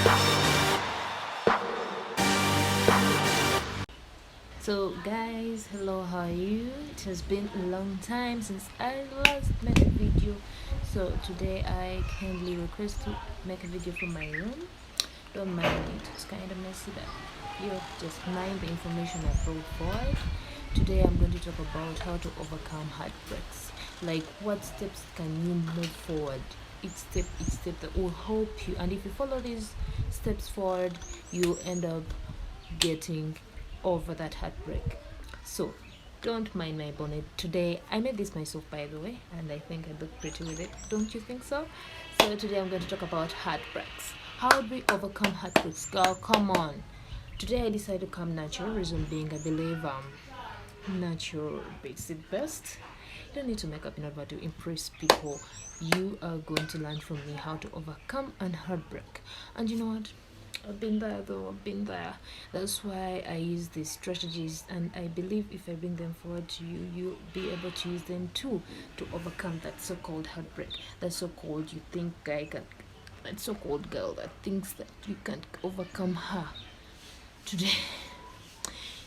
So guys, hello, how are you? It has been a long time since I last made a video. So today I kindly request to make a video from my room. Don't mind it, it's kind of messy, but you just mind the information I brought forward. Today I'm going to talk about how to overcome heartbreaks. Like what steps can you move forward? Each step that will help you, and if you follow these steps forward, you end up getting over that heartbreak. So don't mind my bonnet. Today I made this myself, by the way, and I think I look pretty with it. Don't you think so? So today I'm going to talk about heartbreaks. How do we overcome heartbreaks? Girl, come on. Today I decided to come natural. Reason being, I believe natural beats it best. You don't need to make up in order to impress people. You are going to learn from me how to overcome an heartbreak. And you know what? I've been there though, I've been there. That's why I use these strategies, and I believe if I bring them forward to you, you'll be able to use them too to overcome that so called heartbreak. That so called you think guy can, that so called girl that thinks that you can't overcome her. Today,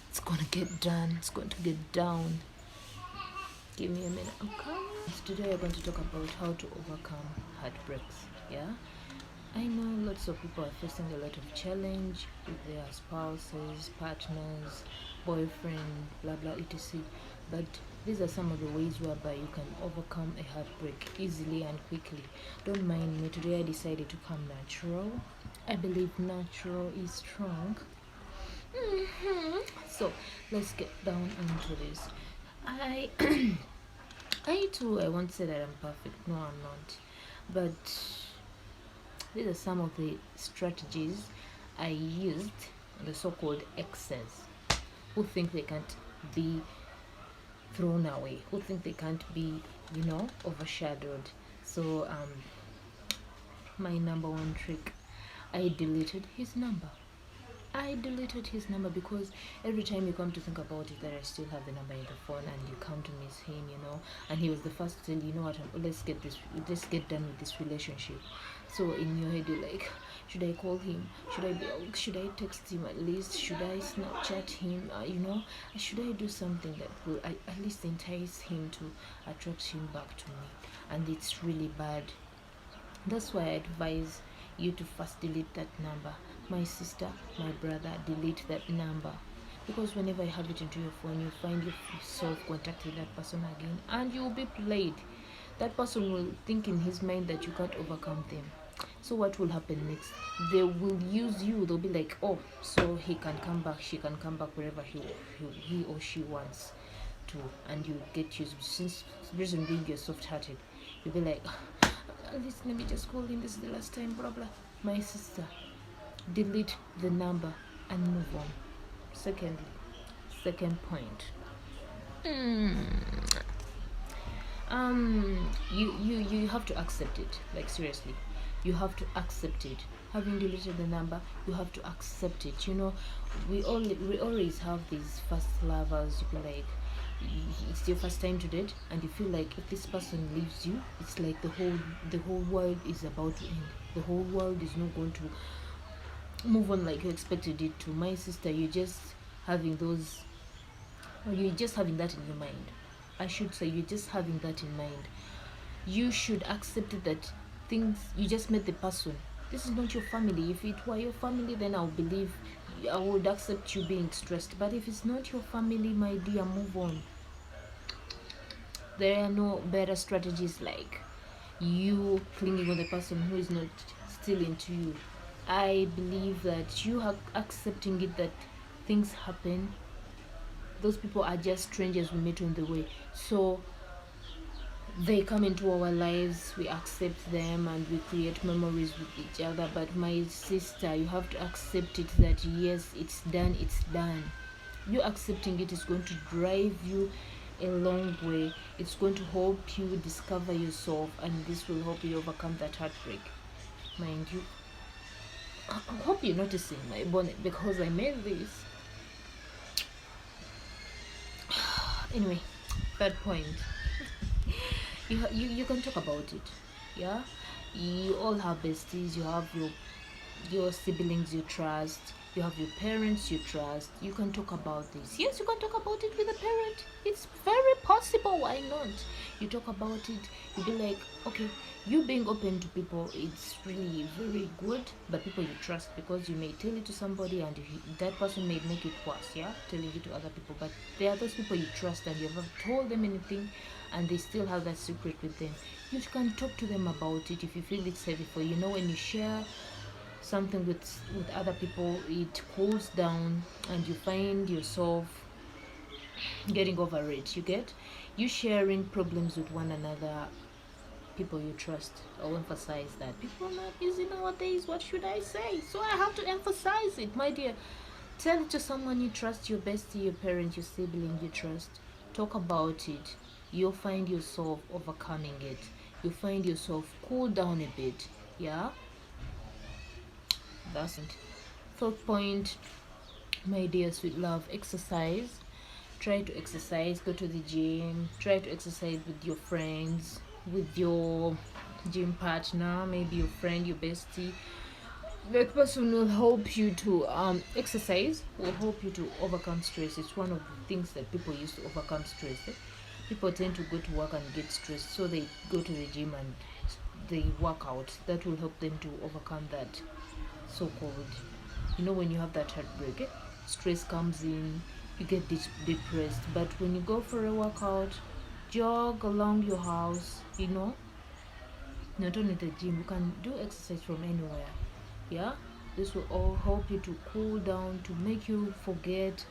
it's gonna get done, it's going to get down. Give me a minute, I'm coming. Today, I'm going to talk about how to overcome heartbreaks. Yeah, I know lots of people are facing a lot of challenge with their spouses, partners, boyfriend, blah blah etc. But these are some of the ways whereby you can overcome a heartbreak easily and quickly. Don't mind me. Today I decided to come natural. I believe natural is strong. So let's get down into this. I I too I won't say that I'm perfect. No, I'm not. But these are some of the strategies I used on the so-called exes who think they can't be thrown away, who think they can't be, overshadowed. So my number one trick, I deleted his number. I deleted his number because every time you come to think about it, that I still have the number in the phone, and you come to miss him, and he was the first to tell you, let's get done with this relationship. So in your head, you're like, should I call him? Should I text him at least? Should I Snapchat him? Should I do something that will at least entice him to attract him back to me? And it's really bad. That's why I advise you to first delete that number. My sister, my brother, delete that number. Because whenever you have it into your phone, you find yourself contacting that person again, and you'll be played. That person will think in his mind that you can't overcome them. So what will happen next? They will use you. They'll be like, oh, so he can come back, she can come back wherever he or she wants to, and you get used. Since reason being you're soft-hearted, you'll be like, at least let me just call him. This is the last time. Blah blah. My sister, delete the number and move on. Second point. You have to accept it. Like seriously, you have to accept it. Having deleted the number, you have to accept it. We always have these first lovers. You be like, it's your first time to date, and you feel like if this person leaves you, it's like the whole world is about to end. The whole world is not going to move on like you expected it to. My sister, you're just having that in your mind. I should say you're just having that in mind. You should accept it that things, you just met the person. This is not your family. If it were your family, then I would accept you being stressed. But if it's not your family, my dear, move on. There are no better strategies like you clinging on the person who is not still into you. I believe that you are accepting it, that things happen. Those people are just strangers we meet on the way. So they come into our lives, we accept them, and we create memories with each other. But my sister, you have to accept it that yes, it's done. You accepting it is going to drive you a long way. It's going to help you discover yourself, and this will help you overcome that heartbreak. Mind you, I hope you're noticing my bonnet because I made this. Anyway, third point. You can talk about it. Yeah, you all have besties. You have your your siblings you trust, you have your parents you trust. You can talk about this. Yes, you can talk about it with a parent. It's very possible. Why not? You talk about it, you be like, okay, you being open to people, it's really very good. But people you trust, because you may tell it to somebody and that person may make it worse, yeah, telling it to other people. But there are those people you trust and you've never told them anything and they still have that secret with them. You can talk to them about it if you feel it's heavy for you. When you share something with other people, it cools down and you find yourself getting over it. You sharing problems with one another, people you trust. I'll emphasize that people are not easy nowadays. What should I say? So I have to emphasize it, my dear. Tell it to someone you trust, your bestie, your parent, your sibling you trust. Talk about it. You'll find yourself overcoming it. You'll find yourself cool down a bit. Yeah, that's it. Third point, my dear sweet love, exercise. Try to exercise, go to the gym, try to exercise with your friends, with your gym partner, maybe your friend, your bestie. That person will help you to exercise, will help you to overcome stress. It's one of the things that people use to overcome stress. People tend to go to work and get stressed, so they go to the gym and they work out. That will help them to overcome that so-called, when you have that heartbreak, stress comes in, you get depressed. But when you go for a workout, jog along your house, not only the gym, you can do exercise from anywhere. Yeah, this will all help you to cool down, to make you forget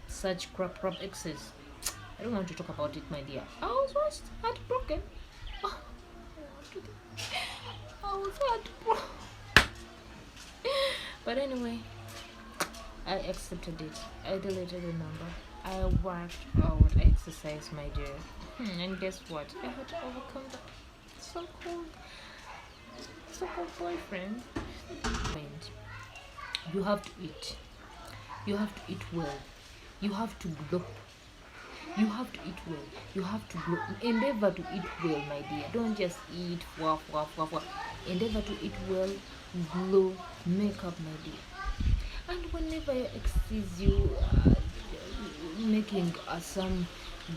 such crap excess. I don't want to talk about it, my dear. I was just heartbroken. Oh, I was heartbroken. But anyway, I accepted it. I deleted the number. I worked out. I exercised, my dear. And guess what? I had to overcome that so-called boyfriend. You have to eat. You have to eat well. You have to grow. You have to eat well. You have to grow. Endeavor to eat well, my dear. Don't just eat Endeavor to eat well, glow, make up, my dear. And whenever your ex sees you making some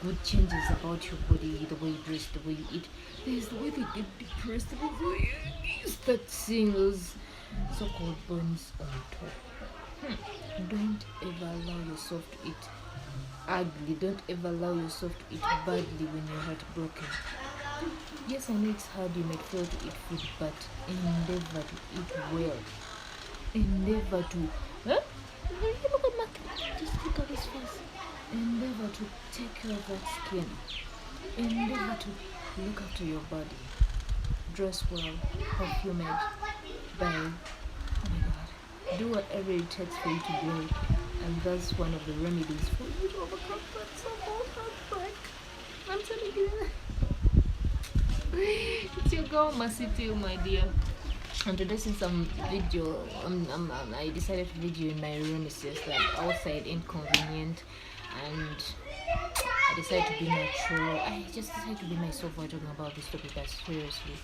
good changes about your body, the way you dress, the way you eat, there's the way they get depressed, the way you start seeing those so-called bones on top. Don't ever allow yourself to eat ugly. Don't ever allow yourself to eat badly when you're heartbroken. Yes, I know it's hard, you might fail to eat food, but endeavor to eat well. Endeavor to look at my, just look at his face. Endeavor to take care of that skin. Endeavor to look after your body. Dress well, perfume it, buy. Oh my god. Do whatever it takes for you to grow. And that's one of the remedies for you to overcome that so-called heartbreak. I'm telling you. It's your girl Masiti, my dear. And today, since I'm video, I decided to video in my room. It's just that outside inconvenient, and I decided to be natural. I just decided to be myself while talking about this topic. But seriously,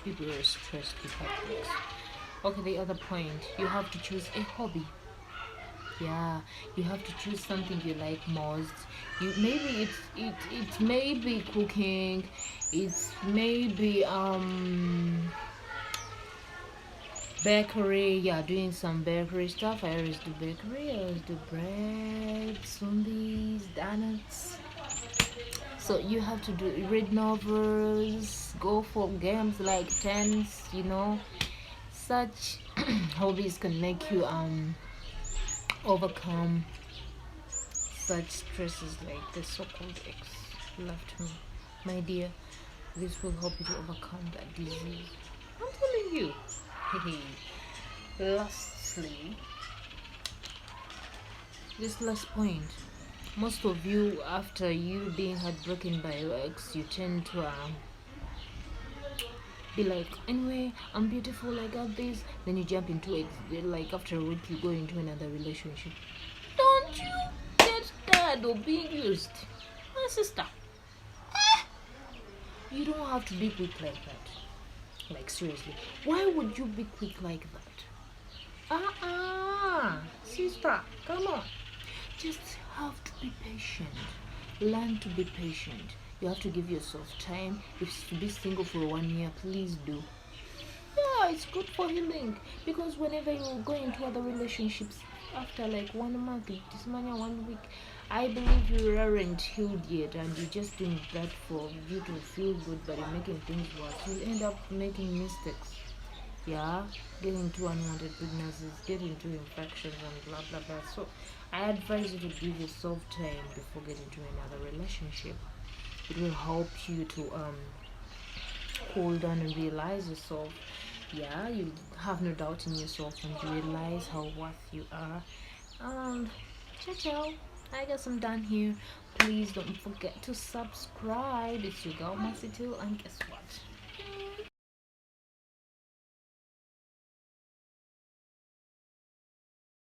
people are stressed with heartbreaks. Okay, the other point, you have to choose a hobby. Yeah, you have to choose something you like most. Maybe it may be cooking, it's maybe bakery. Yeah, doing some bakery stuff. I always do bakery. I always do bread, sundaes, donuts. So you have to read novels, go for games like tennis. Such hobbies can make you overcome such stresses like the so-called ex left me. My dear, this will help you to overcome that disease. I'm telling you. Lastly, this last point. Most of you, after you being heartbroken by your ex, you tend to be like, anyway, I'm beautiful, I got this. Then you jump into it, like after a week you go into another relationship. Don't you get tired of being used, my sister? You don't have to be quick like that. Like seriously, why would you be quick like that? Sister, come on. Just have to be patient. Learn to be patient. You have to give yourself time. If it's to be single for 1 year, please do. Yeah, it's good for healing, because whenever you go into other relationships after like 1 month, this money 1 week, I believe you aren't healed yet, and you're just doing that for you to feel good, but you're making things worse. You'll end up making mistakes. Yeah, get into unwanted pregnancies, get into infections, and blah blah blah. So I advise you to give yourself time before getting into another relationship. It will help you to hold on and realize yourself. Yeah, you have no doubt in yourself, and you realize how worth you are. Ciao ciao. I guess I'm done here. Please don't forget to subscribe. It's your girl Mercy too, and guess what?